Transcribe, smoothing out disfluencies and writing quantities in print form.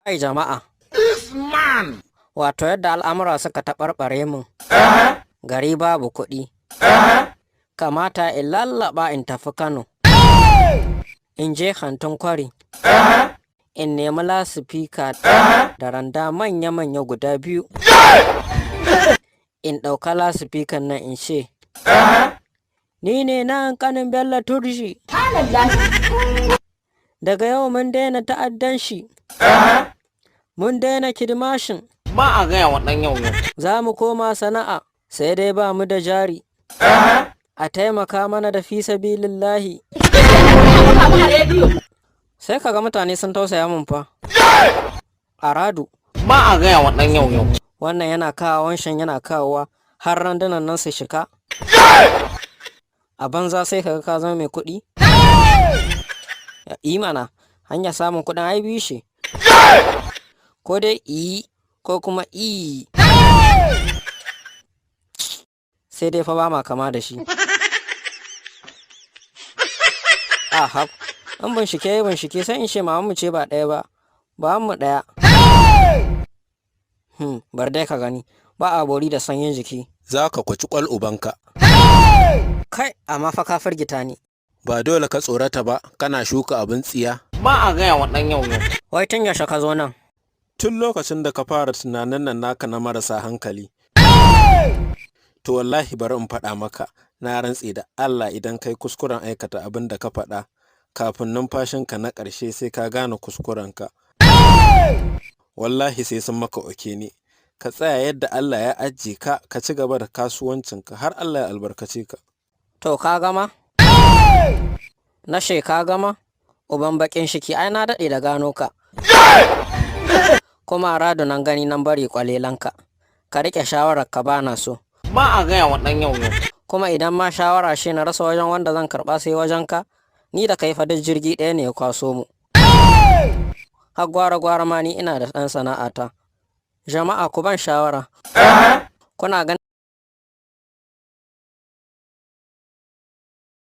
Ai jama'a, wato yadda al'amura suka taɓarɓare mun, gari babu kuɗi, kamata in lallaɓa in tafi Kano, in je kantin kwari, in nemi lasifika da randa manya-manya guda biyu, in ɗauka lasifikan nan in ce, ni ne nan kanin Bello Turji, daga yau mun daina ta'addanci, mun daina kidmashin, ba a gaya wa ɗan yau. za mu koma sana'a, sai dai ba mu da jari, a taimaka mana da fi sabilillahi. Sai kaga mutane sun tausaya mun fa. Aradu, Ba a gaya wa ɗan yau. wannan yana kawo wanshan yana kawowa har randunan nan su shika. A banza sai kaga ka zama mai kuɗi. Imana, hanya samun kuɗin ai biyu shi. Ko dai ko kuma sai dai fa ba ma kama da shi. Ahab, an bincike sai in ce mamanmu ce ba ɗaya ba, ba mu ɗaya. Bar dai ka gani, ba a bori da sanyin jiki. Za ka kwaci ƙwal ubanka. Kai, amma fa ka firgita ni. Ba dole ka tsorata ba, kana shuka abin tsiya. Ba a gaya wa ɗan yau. Wai tun yaushe ka zo nan? Tun lokacin da ka fara tunanin nan naka na marasa hankali. To wallahi bari in faɗa maka, na rantse da Allah idan kai kuskuren aikata abin da ka faɗa, kafin numfashinka na ƙarshe sai ka gane kuskurenka. Wallahi sai sun maka oke ne. Ka tsaya yadda Allah ya ajiye ka, ka ci gaba da kasuwancinka har Allah ya albarkace ka. To ka gama? Na ka gama? Uban bakin shiki ai na daɗe da gano ka. Kuma radu nan gani nan bari kwalelanka. Ka riƙe shawarar ka bana so. Ba a gaya wa ɗan yau. Kuma idan ma shawara shi na rasa wajen wanda zan karɓa sai wajen ka, ni da kai fa duk jirgi ɗaya ne ya kwaso mu. Har gwara ma ni ina da ɗan sana'ata. Jama'a ku ban shawara. Kuna ganin